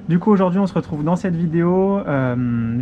Du coup, aujourd'hui, on se retrouve dans cette vidéo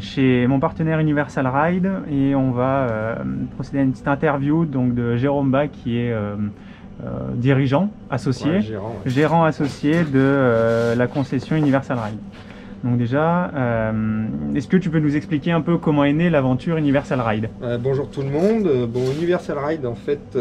chez mon partenaire Universal Ride et on va procéder à une petite interview donc, de Jérôme Bach qui est dirigeant associé, Ouais, gérant associé de la concession Universal Ride. Donc déjà, est-ce que tu peux nous expliquer un peu comment est née l'aventure Universal Ride? Bonjour tout le monde. Bon, Universal Ride, en fait,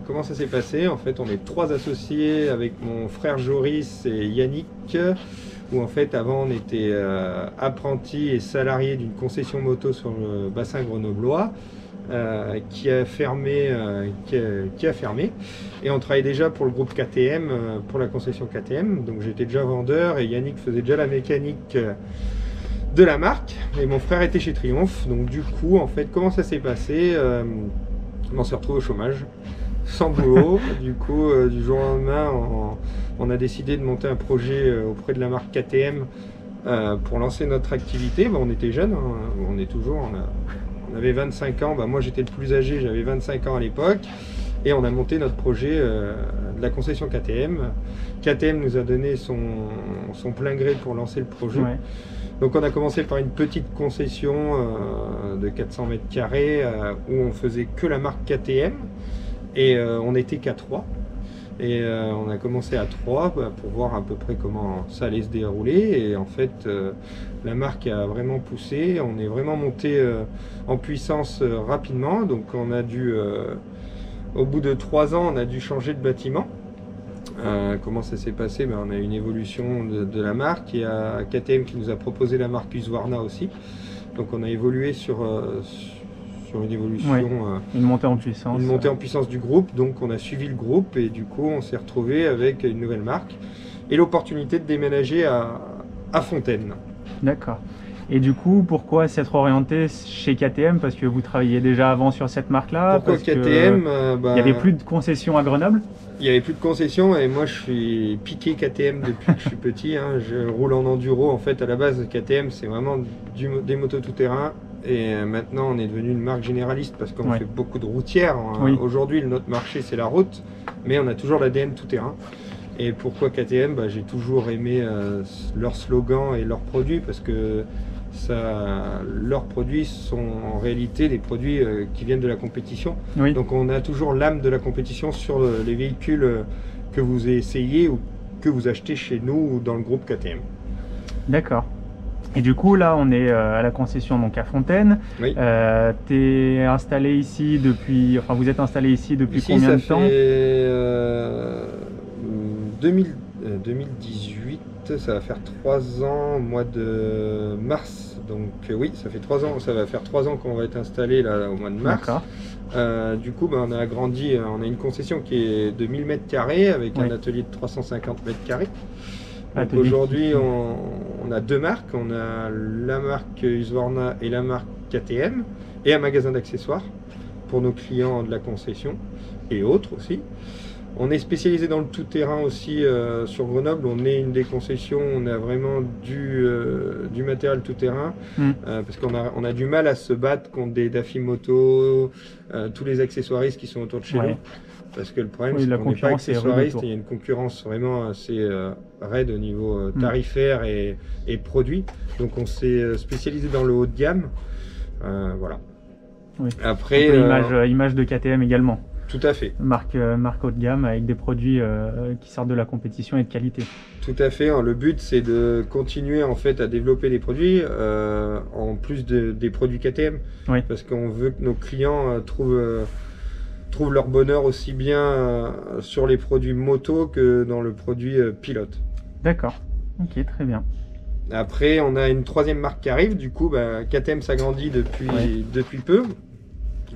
comment ça s'est passé? En fait, on est 3 associés avec mon frère Joris et Yannick, où en fait, avant, on était apprentis et salariés d'une concession moto sur le bassin grenoblois, qui a fermé, et on travaillait déjà pour le groupe KTM, pour la concession KTM. Donc j'étais déjà vendeur et Yannick faisait déjà la mécanique de la marque, et mon frère était chez Triumph. Donc du coup, en fait, comment ça s'est passé? On s'est retrouvé au chômage, sans boulot. Du coup, du jour au lendemain, on a décidé de monter un projet auprès de la marque KTM pour lancer notre activité. On était jeunes, hein, on est toujours, on avait 25 ans. Moi j'étais le plus âgé, j'avais 25 ans à l'époque, et on a monté notre projet de la concession KTM. KTM nous a donné son plein gré pour lancer le projet. Ouais. Donc on a commencé par une petite concession de 400 mètres carrés où on faisait que la marque KTM, et on n'était qu'à 3. Et on a commencé à 3 pour voir à peu près comment ça allait se dérouler. Et en fait, la marque a vraiment poussé. On est vraiment monté en puissance rapidement. Donc on a dû, au bout de 3 ans, on a dû changer de bâtiment. Comment ça s'est passé? On a eu une évolution de la marque. Il y a KTM qui nous a proposé la marque Husqvarna aussi. Donc on a évolué sur une évolution, Ouais, une montée en puissance. Une montée en puissance du groupe. Donc on a suivi le groupe, et du coup on s'est retrouvé avec une nouvelle marque et l'opportunité de déménager à Fontaine. D'accord. Et du coup, pourquoi s'être orienté chez KTM? Parce que vous travailliez déjà avant sur cette marque-là? Pourquoi parce KTM? Il n'y avait plus de concession à Grenoble? Il n'y avait plus de concession, et moi je suis piqué KTM depuis que je suis petit, hein. Je roule en enduro. En fait, à la base, KTM c'est vraiment des motos tout-terrain, et maintenant on est devenu une marque généraliste parce qu'on fait beaucoup de routières. Oui. Aujourd'hui, notre marché c'est la route, mais on a toujours l'ADN tout-terrain. Et pourquoi KTM? J'ai toujours aimé leur slogan et leurs produits, parce que leurs produits sont en réalité des produits qui viennent de la compétition. Oui. Donc on a toujours l'âme de la compétition sur les véhicules que vous essayez ou que vous achetez chez nous ou dans le groupe KTM. D'accord. Et du coup, là, on est à la concession, donc à Fontaine. Oui. T'es installé ici depuis, enfin, vous êtes installé ici depuis Ici, combien de temps? 2018, ça va faire 3 ans au mois de mars. Donc oui, ça fait 3 ans, ça va faire 3 ans qu'on va être installé là au mois de mars. D'accord. Du coup, on a agrandi, on a une concession qui est de 1000 mètres carrés avec un atelier de 350 mètres carrés. Donc aujourd'hui, on a 2 marques. On a la marque Husqvarna et la marque KTM, et un magasin d'accessoires pour nos clients de la concession et autres aussi. On est spécialisé dans le tout-terrain aussi sur Grenoble. On est une des concessions, on a vraiment du matériel tout-terrain, parce qu'on a du mal à se battre contre des Dafimoto, tous les accessoiristes qui sont autour de chez nous. Parce que le problème, c'est qu'on n'est pas accessoiriste, et il y a une concurrence vraiment assez raide au niveau tarifaire et produit. Donc on s'est spécialisé dans le haut de gamme. Voilà. Oui. Après, image de KTM également. Tout à fait. Marque haut de gamme avec des produits qui sortent de la compétition et de qualité. Tout à fait. Le but, c'est de continuer en fait à développer des produits en plus des produits KTM. Oui. Parce qu'on veut que nos clients trouvent leur bonheur aussi bien sur les produits moto que dans le produit pilote. D'accord. Ok, très bien. Après, on a une 3e marque qui arrive. Du coup, KTM s'agrandit depuis peu.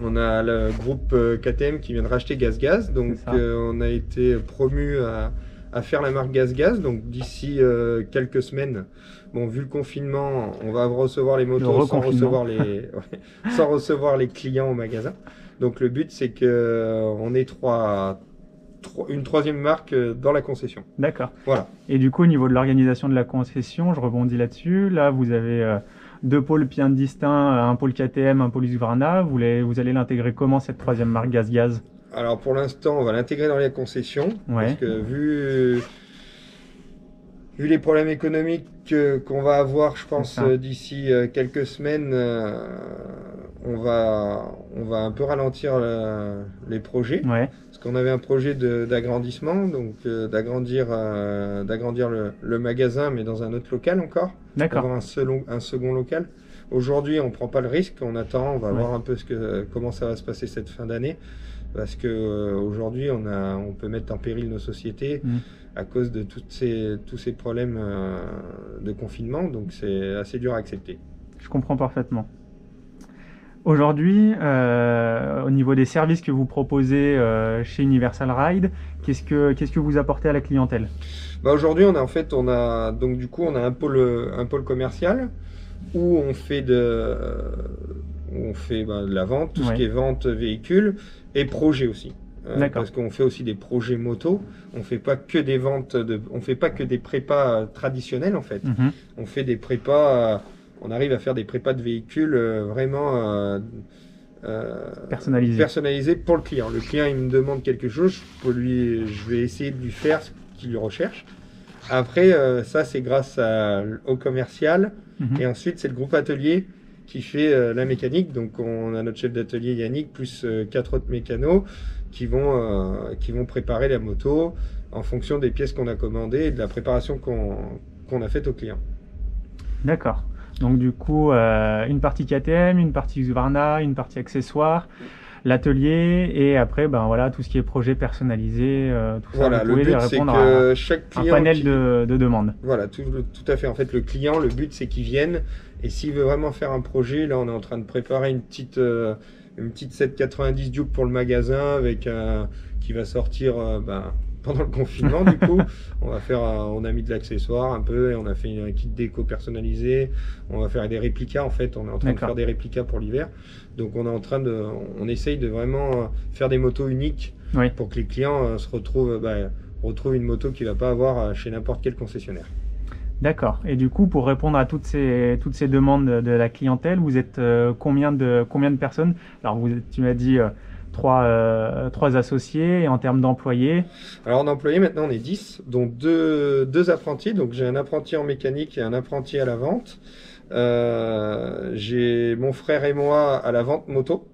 On a le groupe KTM qui vient de racheter GazGaz. Donc on a été promu à faire la marque GazGaz. Donc d'ici quelques semaines, vu le confinement, on va recevoir les motos sans recevoir les clients au magasin. Donc le but, c'est qu'on ait une 3e marque dans la concession. D'accord. Voilà. Et du coup, au niveau de l'organisation de la concession, je rebondis là-dessus. Là, vous avez 2 pôles bien distincts, un pôle KTM, un pôle Husqvarna. Vous allez l'intégrer comment, cette 3e marque GazGaz? Alors pour l'instant, on va l'intégrer dans la concession. Parce que vu Vu les problèmes économiques qu'on va avoir, je pense, d'ici quelques semaines, on va un peu ralentir les projets. Ouais. Parce qu'on avait un projet d'agrandissement, donc d'agrandir le magasin, mais dans un autre local encore. D'accord. Avoir un second local. Aujourd'hui, on ne prend pas le risque, on attend, on va voir un peu comment ça va se passer cette fin d'année. Parce qu'aujourd'hui, on peut mettre en péril nos sociétés à cause de tous ces problèmes de confinement. Donc c'est assez dur à accepter. Je comprends parfaitement. Aujourd'hui, au niveau des services que vous proposez chez Universal Ride, qu'est-ce que vous apportez à la clientèle? Aujourd'hui, on a un pôle commercial où on fait de la vente, tout ce qui est vente véhicules et projets aussi. Parce qu'on fait aussi des projets moto. On fait pas que des ventes, on fait pas que des prépas traditionnels en fait. On fait des prépas. On arrive à faire des prépas de véhicules vraiment personnalisés pour le client. Le client, il me demande quelque chose, je vais essayer de lui faire ce qu'il recherche. Après, ça, c'est grâce au commercial. Et ensuite, c'est le groupe atelier qui fait la mécanique. Donc, on a notre chef d'atelier Yannick, plus 4 autres mécanos qui vont préparer la moto en fonction des pièces qu'on a commandées et de la préparation qu'on a faite au client. D'accord. Donc du coup, une partie KTM, une partie Husqvarna, une partie accessoires, l'atelier et après, voilà, tout ce qui est projet personnalisé, tout ça, vous pouvez répondre à chaque client un panel de demandes. Voilà, tout à fait. En fait, le client, le but, c'est qu'il vienne et s'il veut vraiment faire un projet, là, on est en train de préparer une petite 790 Duke pour le magasin qui va sortir pendant le confinement. Du coup, on a mis de l'accessoire un peu et on a fait un kit déco personnalisé. On va faire des réplicas en fait. On est en train de faire des réplicas pour l'hiver. Donc on essaye de vraiment faire des motos uniques pour que les clients retrouvent une moto qu'il ne va pas avoir chez n'importe quel concessionnaire. D'accord. Et du coup, pour répondre à toutes ces demandes de la clientèle, vous êtes combien de personnes? Alors, tu m'as dit 3 associés, et en termes d'employés? Alors, en employés, maintenant, on est 10, dont deux apprentis. Donc, j'ai un apprenti en mécanique et un apprenti à la vente. J'ai mon frère et moi à la vente moto.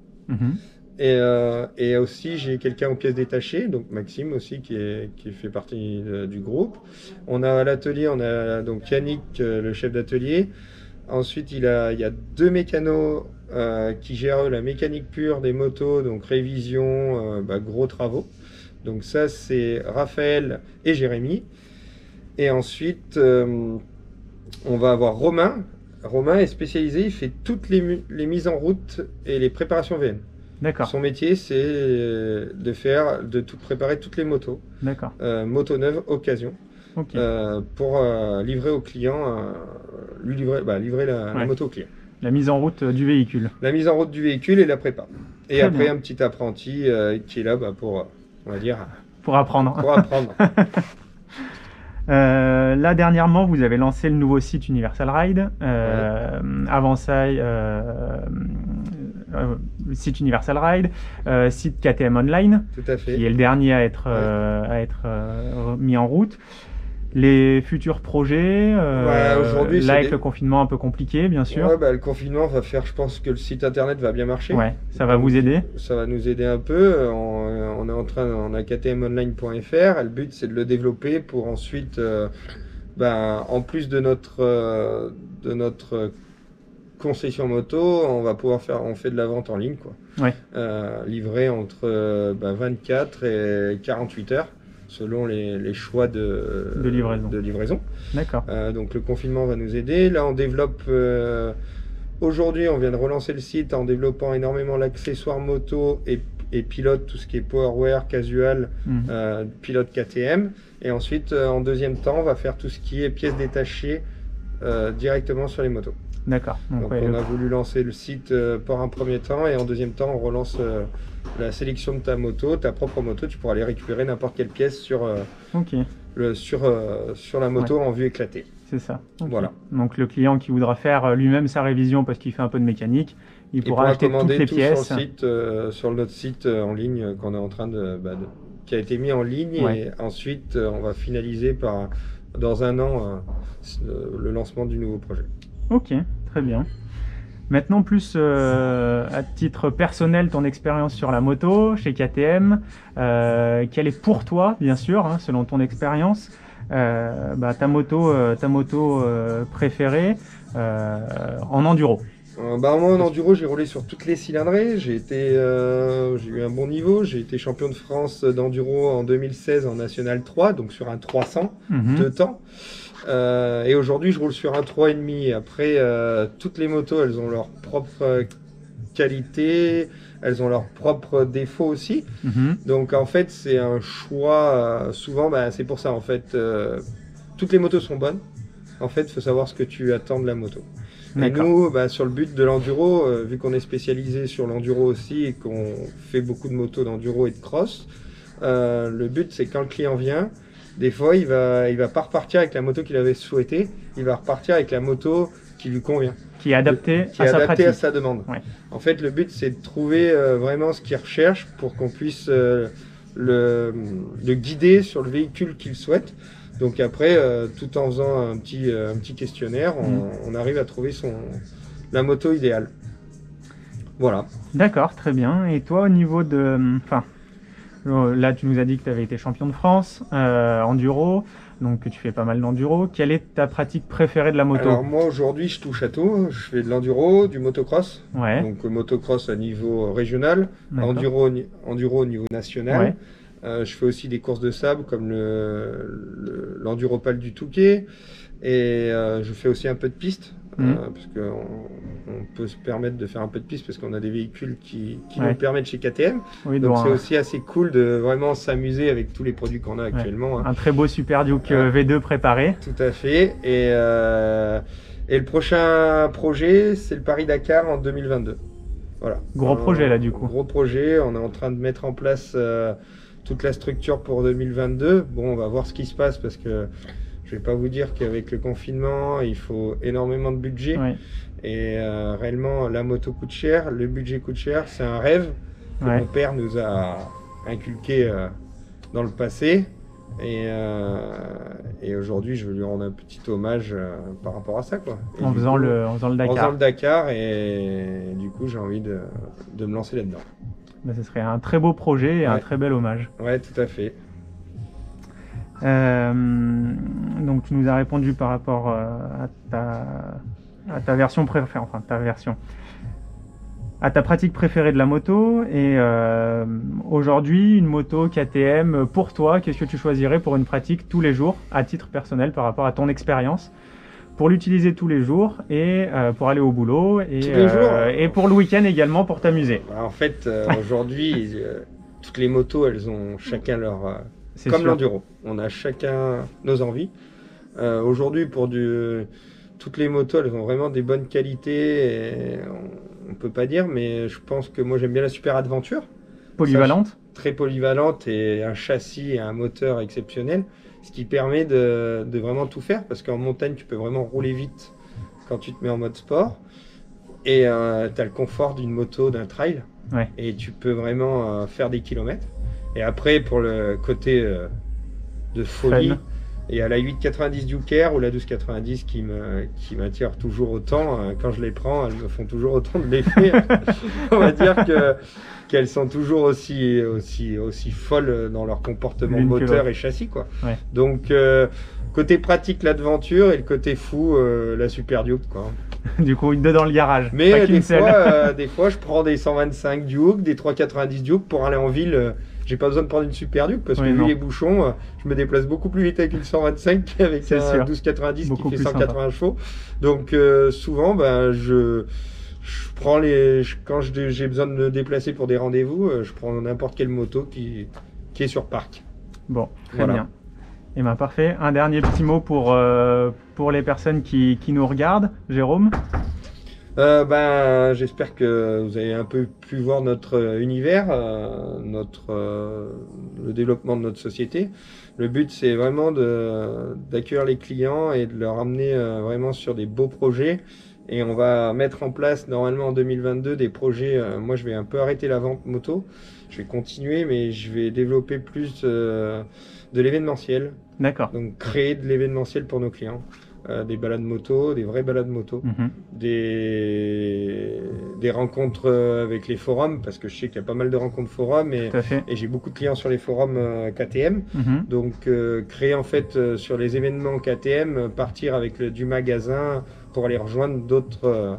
Et aussi, j'ai quelqu'un aux pièces détachées, donc Maxime aussi qui fait partie du groupe. On a à l'atelier, on a donc Yannick, le chef d'atelier. Ensuite, il y a 2 mécanos qui gèrent la mécanique pure des motos, donc révision, gros travaux. Donc ça, c'est Raphaël et Jérémy. Et ensuite, on va avoir Romain. Romain est spécialisé, il fait toutes les mises en route et les préparations VN. D'accord. Son métier, c'est de préparer toutes les motos. D'accord. Moto neuve, occasion. Pour livrer au client, livrer la moto au client. La mise en route du véhicule. La mise en route du véhicule et la prépa. Et très après, bien. Un petit apprenti qui est là pour, on va dire... Pour apprendre. Pour apprendre. Là, dernièrement, vous avez lancé le nouveau site Universal Ride. Avant ça, site Universal Ride, site KTM Online, tout à fait. Qui est le dernier à être mis en route. Les futurs projets, aujourd'hui, là avec le confinement un peu compliqué, bien sûr. Le confinement va faire, je pense que le site internet va bien marcher. Ça va vous aider. Ça va nous aider un peu. On a ktmonline.fr. Le but, c'est de le développer pour ensuite, en plus de notre concession moto, on fait de la vente en ligne, livré entre 24 et 48 heures. Selon les choix de livraison. D'accord. Donc le confinement va nous aider. Là, on développe... aujourd'hui, on vient de relancer le site en développant énormément l'accessoire moto et pilote, tout ce qui est powerwear, casual, pilote KTM. Et ensuite, en deuxième temps, on va faire tout ce qui est pièces détachées directement sur les motos. D'accord. Donc on a voulu lancer le site pour un premier temps et en deuxième temps, on relance... la sélection de ta moto, ta propre moto, tu pourras aller récupérer n'importe quelle pièce sur la moto en vue éclatée. C'est ça. Voilà. Donc le client qui voudra faire lui-même sa révision parce qu'il fait un peu de mécanique, il pourra acheter toutes les pièces. Sur notre site en ligne qu'on est en train qui a été mis en ligne et ensuite on va finaliser par dans un an le lancement du nouveau projet. Ok, très bien. Maintenant, plus à titre personnel, ton expérience sur la moto chez KTM, quelle est pour toi, bien sûr, hein, selon ton expérience, ta moto préférée en enduro? Moi en enduro, j'ai roulé sur toutes les cylindrées, j'ai eu un bon niveau, j'ai été champion de France d'enduro en 2016 en National 3, donc sur un 300 de temps. Et aujourd'hui, je roule sur un 3,5. Après, toutes les motos, elles ont leur propre qualité, elles ont leurs propres défauts aussi. Donc en fait, c'est un choix. Souvent, c'est pour ça en fait. Toutes les motos sont bonnes. En fait, il faut savoir ce que tu attends de la moto. Et nous, sur le but de l'enduro, vu qu'on est spécialisé sur l'enduro aussi et qu'on fait beaucoup de motos d'enduro et de cross, le but c'est quand le client vient, des fois il va pas repartir avec la moto qu'il avait souhaité, il va repartir avec la moto qui lui convient. Qui est adaptée à sa demande. Ouais. En fait, le but c'est de trouver vraiment ce qu'il recherche pour qu'on puisse le guider sur le véhicule qu'il souhaite. Donc après, tout en faisant un petit questionnaire, on arrive à trouver la moto idéale. Voilà. D'accord, très bien. Et toi, au niveau de... là, tu nous as dit que tu avais été champion de France, enduro, donc que tu fais pas mal d'enduro. Quelle est ta pratique préférée de la moto? Alors moi, aujourd'hui, je touche à tout. Je fais de l'enduro, du motocross. Ouais. Donc motocross à niveau régional, enduro au niveau national. Ouais. Je fais aussi des courses de sable comme l'enduropal du Touquet et je fais aussi un peu de piste parce qu'on peut se permettre de faire un peu de piste parce qu'on a des véhicules qui nous le permettent chez KTM. Oui, donc c'est aussi assez cool de vraiment s'amuser avec tous les produits qu'on a actuellement. Un très beau Super Duke V2 préparé. Tout à fait. Et le prochain projet, c'est le Paris-Dakar en 2022. Voilà. Gros projet là du coup. Gros projet, on est en train de mettre en place toute la structure pour 2022. Bon, on va voir ce qui se passe parce que je vais pas vous dire qu'avec le confinement, il faut énormément de budget. Ouais. Et réellement, la moto coûte cher, le budget coûte cher. C'est un rêve que mon père nous a inculqué dans le passé. Et aujourd'hui, je veux lui rendre un petit hommage par rapport à ça, quoi. En faisant le Dakar. En faisant le Dakar, et du coup, j'ai envie de me lancer là-dedans. Ce serait un très beau projet et un très bel hommage. Ouais, tout à fait. Donc tu nous as répondu par rapport à ta version préférée, enfin à ta pratique préférée de la moto. Et aujourd'hui, une moto KTM, pour toi, qu'est-ce que tu choisirais pour une pratique tous les jours, à titre personnel, par rapport à ton expérience, pour l'utiliser tous les jours et pour aller au boulot et pour le week-end également pour t'amuser? En fait, aujourd'hui, toutes les motos, elles ont chacun leur... comme l'enduro, on a chacun nos envies. Aujourd'hui, toutes les motos, elles ont vraiment des bonnes qualités. Et on peut pas dire, mais je pense que moi, j'aime bien la Super Adventure. Polyvalente. Très polyvalente et un châssis et un moteur exceptionnel. Ce qui permet de vraiment tout faire, parce qu'en montagne, tu peux vraiment rouler vite quand tu te mets en mode sport. Et tu as le confort d'une moto, d'un trail. Ouais. Et tu peux vraiment faire des kilomètres. Et après, pour le côté de folie, il y a la 890 Duker ou la 1290 qui m'attire toujours autant. Quand je les prends, elles me font toujours autant de l'effet. On va dire qu'elles sont toujours aussi folles dans leur comportement moteur et châssis, quoi. Ouais. Donc côté pratique l'aventure et le côté fou la Super Duke, quoi. Du coup, deux dans le garage. Mais des fois je prends des 125 Duke, des 390 Duke pour aller en ville. J'ai pas besoin de prendre une Super Duke parce que vu les bouchons, je me déplace beaucoup plus vite avec une 125 qu'avec un 1290 qui fait 180 chevaux. Donc souvent, je prends quand j'ai besoin de me déplacer pour des rendez-vous, je prends n'importe quelle moto qui est sur parc. Bon, très bien. Et bien parfait. Un dernier petit mot pour les personnes qui nous regardent, Jérôme. J'espère que vous avez un peu pu voir notre univers, le développement de notre société. Le but, c'est vraiment d'accueillir les clients et de leur amener vraiment sur des beaux projets. Et on va mettre en place normalement en 2022 des projets. Moi, je vais un peu arrêter la vente moto. Je vais continuer, mais je vais développer plus de l'événementiel. D'accord. Donc créer de l'événementiel pour nos clients. Des balades moto, des vraies balades moto, des rencontres avec les forums, parce que je sais qu'il y a pas mal de rencontres forums et j'ai beaucoup de clients sur les forums KTM. Donc créer en fait sur les événements KTM, partir avec du magasin pour aller rejoindre d'autres...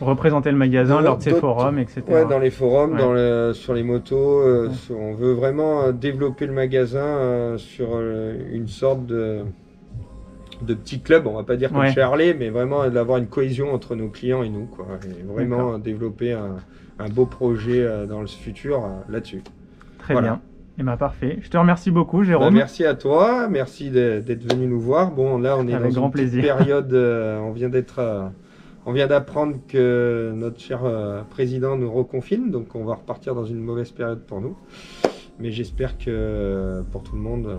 représenter le magasin lors de ces forums, etc. Ouais, dans les forums, sur les motos. On veut vraiment développer le magasin sur une sorte de petits clubs, on va pas dire comme chez Harley, mais vraiment d'avoir une cohésion entre nos clients et nous, quoi, et vraiment développer un beau projet dans le futur là-dessus. Très bien. Et ben parfait. Je te remercie beaucoup, Jérôme. Merci à toi, merci d'être venu nous voir. Bon, là on est dans une petite période, on vient d'apprendre que notre cher président nous reconfine, donc on va repartir dans une mauvaise période pour nous. Mais j'espère que pour tout le monde...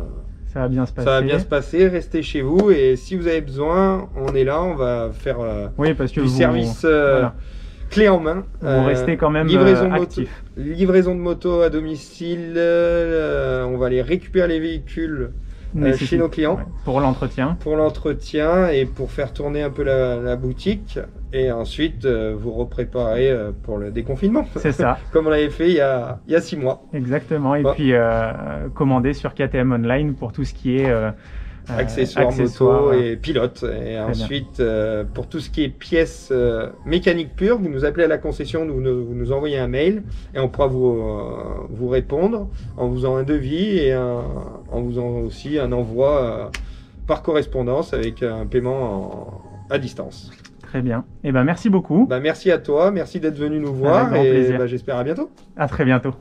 ça va bien se passer. Ça va bien se passer, restez chez vous et si vous avez besoin, on est là, on va faire du service clé en main. Vous restez quand même actif. Livraison de moto à domicile, on va aller récupérer les véhicules chez nos clients. Pour l'entretien. Pour l'entretien et pour faire tourner un peu la boutique. Et ensuite, vous repréparez pour le déconfinement. C'est ça. Comme on l'avait fait il y a 6 mois. Exactement. Et puis, commander sur KTM Online pour tout ce qui est accessoires moto et pilote. Et ensuite, pour tout ce qui est pièces mécaniques pures, vous nous appelez à la concession, vous nous envoyez un mail et on pourra vous répondre en vous faisant un devis et en vous faisant aussi un envoi par correspondance avec un paiement à distance. Très bien. Et ben merci beaucoup. Merci à toi, merci d'être venu nous voir et j'espère à bientôt. À très bientôt.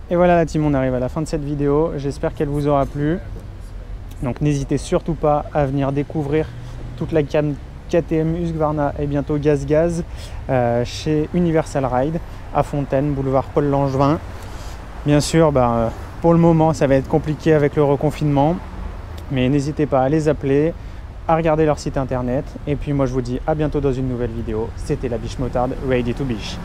Et voilà la team, on arrive à la fin de cette vidéo. J'espère qu'elle vous aura plu. Donc n'hésitez surtout pas à venir découvrir toute la gamme KTM, Husqvarna et bientôt GazGaz chez Universal Ride à Fontaine, boulevard Paul Langevin. Bien sûr, pour le moment, ça va être compliqué avec le reconfinement. Mais n'hésitez pas à les appeler, à regarder leur site internet. Et puis moi, je vous dis à bientôt dans une nouvelle vidéo. C'était la Biche Motarde, Ready to Biche.